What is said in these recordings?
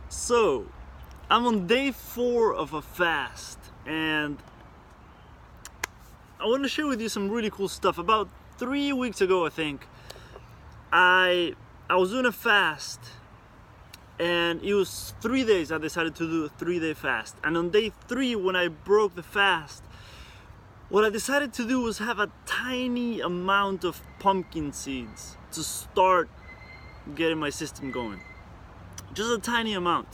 So, I'm on day 4 of a fast, and I want to share with you some really cool stuff. About 3 weeks ago, I think, I was doing a fast, and it was 3 days. I decided to do a 3-day fast, and on day 3, when I broke the fast, what I decided to do was have a tiny amount of pumpkin seeds to start getting my system going. Just a tiny amount.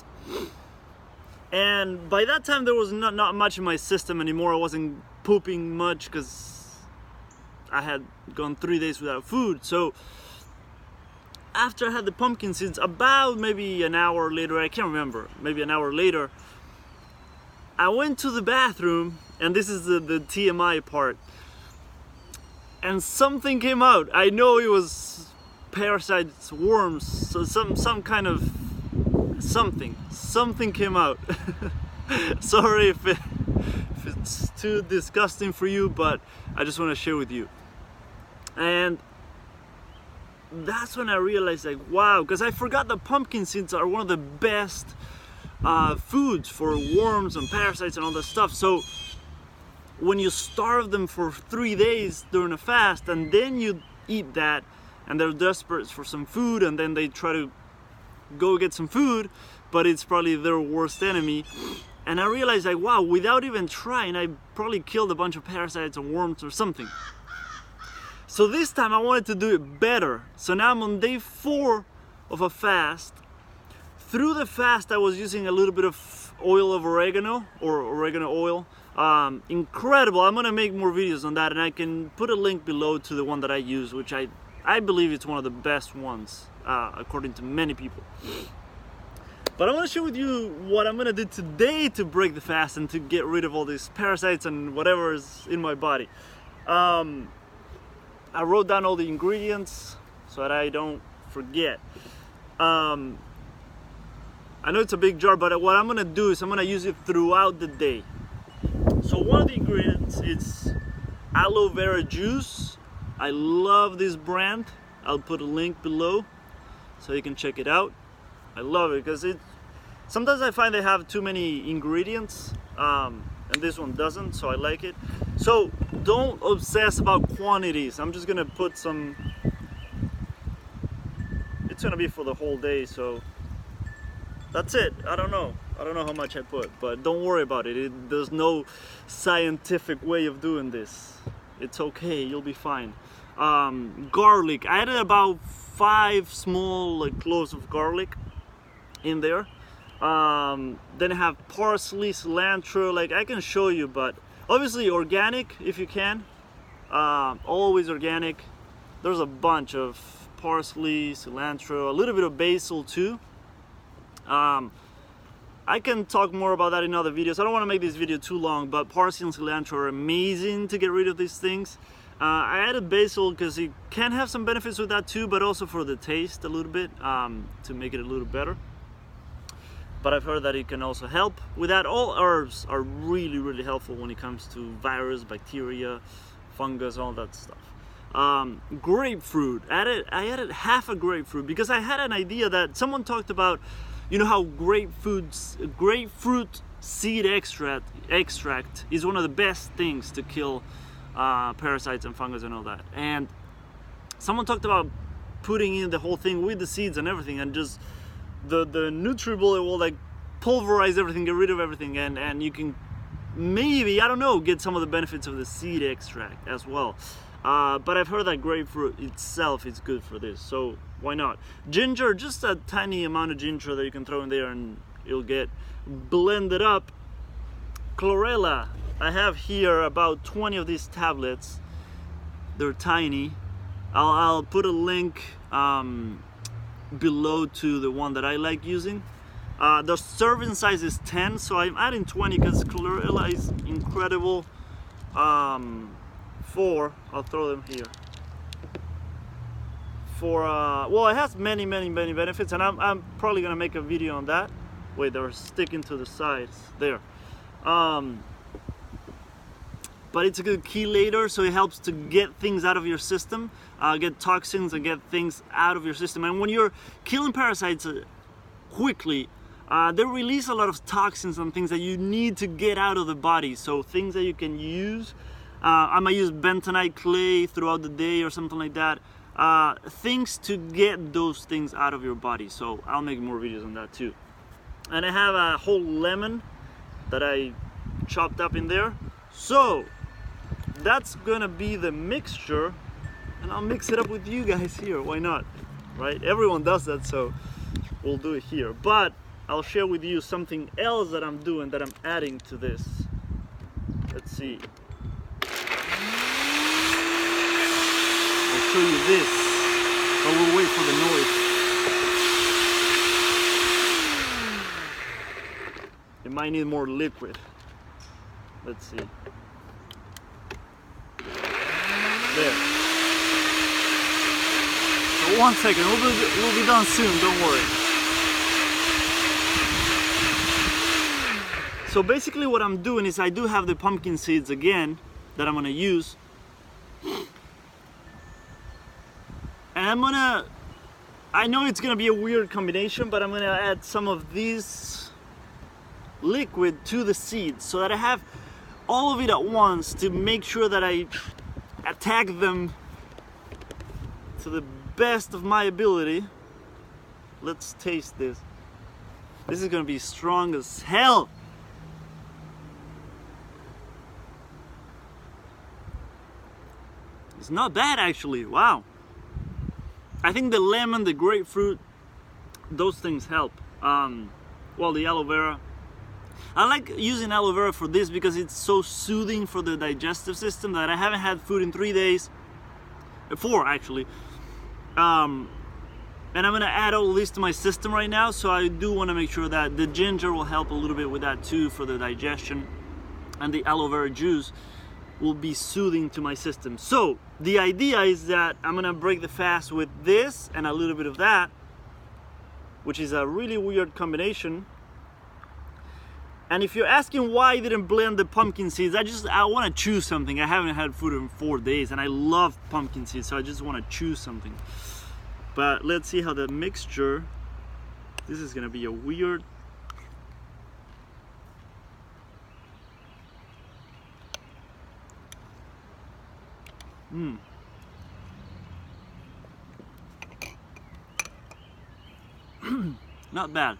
And by that time there was not much in my system anymore. I wasn't pooping much because I had gone 3 days without food. So after I had the pumpkin seeds, about maybe an hour later, I can't remember, maybe an hour later, I went to the bathroom, and this is the TMI part, and something came out. I know it was parasites, worms, so some kind of something came out. Sorry if it's too disgusting for you, but I just want to share with you. And that's when I realized, like, wow, because I forgot that pumpkin seeds are one of the best foods for worms and parasites and all that stuff. So when you starve them for 3 days during a fast, and then you eat that, and they're desperate for some food, and then they try to go get some food, but it's probably their worst enemy. And I realized, like, wow, without even trying, I probably killed a bunch of parasites or worms or something. So this time I wanted to do it better. So now I'm on day 4 of a fast. Through the fast, I was using a little bit of oil of oregano, or oregano oil. Incredible. I'm gonna make more videos on that, and I can put a link below to the one that I use, which I believe it's one of the best ones, according to many people. But I want to share with you what I'm gonna do today to break the fast and to get rid of all these parasites and whatever is in my body. I wrote down all the ingredients so that I don't forget. I know it's a big jar, but what I'm gonna do is I'm gonna use it throughout the day. So one of the ingredients is aloe vera juice. I love this brand. I'll put a link below so you can check it out. I love it because sometimes I find they have too many ingredients, and this one doesn't, so I like it. So don't obsess about quantities. I'm just gonna put some. It's gonna be for the whole day, so that's it. I don't know how much I put, but don't worry about it. There's no scientific way of doing this. It's okay, you'll be fine. Garlic, I added about 5 small cloves of garlic in there. Then I have parsley, cilantro, like I can show you, but obviously organic if you can. Always organic. There's a bunch of parsley, cilantro, a little bit of basil too. I can talk more about that in other videos. I don't want to make this video too long, but parsley and cilantro are amazing to get rid of these things. I added basil because it can have some benefits with that too, but also for the taste a little bit, to make it a little better. But I've heard that it can also help with that. All herbs are really helpful when it comes to virus, bacteria, fungus, all that stuff. Grapefruit, I added half a grapefruit because I had an idea that someone talked about, you know, how grapefruit seed extract is one of the best things to kill parasites and fungus and all that. And someone talked about putting in the whole thing with the seeds and everything, and just the NutriBullet will like pulverize everything, get rid of everything, and you can maybe, I don't know, get some of the benefits of the seed extract as well. But I've heard that grapefruit itself is good for this, so why not? Ginger, just a tiny amount of ginger that you can throw in there and it'll get blended up. Chlorella, I have here about 20 of these tablets. They're tiny. I'll put a link below to the one that I like using. The serving size is 10, so I'm adding 20 because Chlorella is incredible. 4, I'll throw them here. For well, it has many benefits, and I'm probably gonna make a video on that. Wait, they're sticking to the sides there. But it's a good chelator, so it helps to get things out of your system, get toxins and get things out of your system. And when you're killing parasites quickly, they release a lot of toxins and things that you need to get out of the body. So things that you can use, I might use bentonite clay throughout the day or something like that. Things to get those things out of your body. So I'll make more videos on that too. And I have a whole lemon that I chopped up in there. So that's gonna be the mixture, and I'll mix it up with you guys here. Why not, right? Everyone does that, so we'll do it here. But I'll share with you something else that I'm doing, that I'm adding to this. Let's see. I'll show you this, but we'll wait for the noise. It might need more liquid. Let's see. There. So 1 second, we'll be done soon, don't worry. So basically what I'm doing is I do have the pumpkin seeds again that I'm gonna use. And I know it's gonna be a weird combination, but I'm gonna add some of this liquid to the seeds so that I have all of it at once to make sure that I attack them to the best of my ability. Let's taste this. This is gonna be strong as hell. It's not bad actually, wow. I think the lemon, the grapefruit, those things help. Well, the aloe vera. I like using aloe vera for this because it's so soothing for the digestive system that I haven't had food in 3 days. 4 actually. And I'm gonna add all this to my system right now, so I do want to make sure that the ginger will help a little bit with that too for the digestion, and the aloe vera juice will be soothing to my system. So the idea is that I'm gonna break the fast with this and a little bit of that, which is a really weird combination. And if you're asking why I didn't blend the pumpkin seeds, I want to choose something. I haven't had food in 4 days and I love pumpkin seeds, so I just want to choose something. But let's see how the mixture, this is gonna be a weird. Not bad.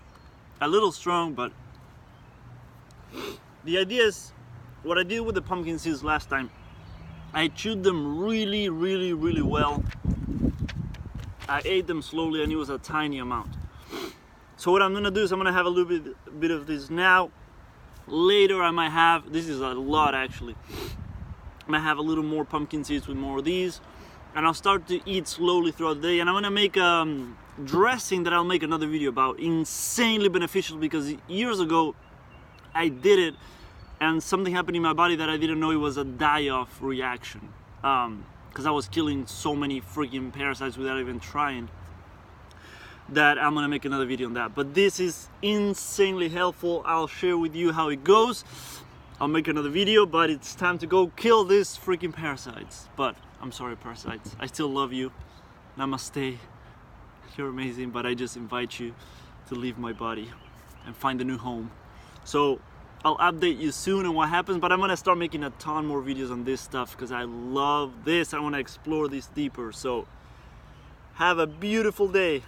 A little strong, but the idea is, what I did with the pumpkin seeds last time, I chewed them really well. I ate them slowly and it was a tiny amount. So what I'm gonna do is I'm gonna have a little bit of this now. Later I might have, this is a lot actually, I might have a little more pumpkin seeds with more of these, and I'll start to eat slowly throughout the day. And I'm gonna make dressing that I'll make another video about, insanely beneficial, because years ago I did it and something happened in my body that I didn't know it was a die-off reaction, because I was killing so many freaking parasites without even trying, that I'm gonna make another video on that. But this is insanely helpful. I'll share with you how it goes. I'll make another video, but it's time to go kill these freaking parasites. But I'm sorry, parasites, I still love you. Namaste. You're amazing, but I just invite you to leave my body and find a new home. So I'll update you soon on what happens, but I'm gonna start making a ton more videos on this stuff because I love this. I wanna explore this deeper. So have a beautiful day.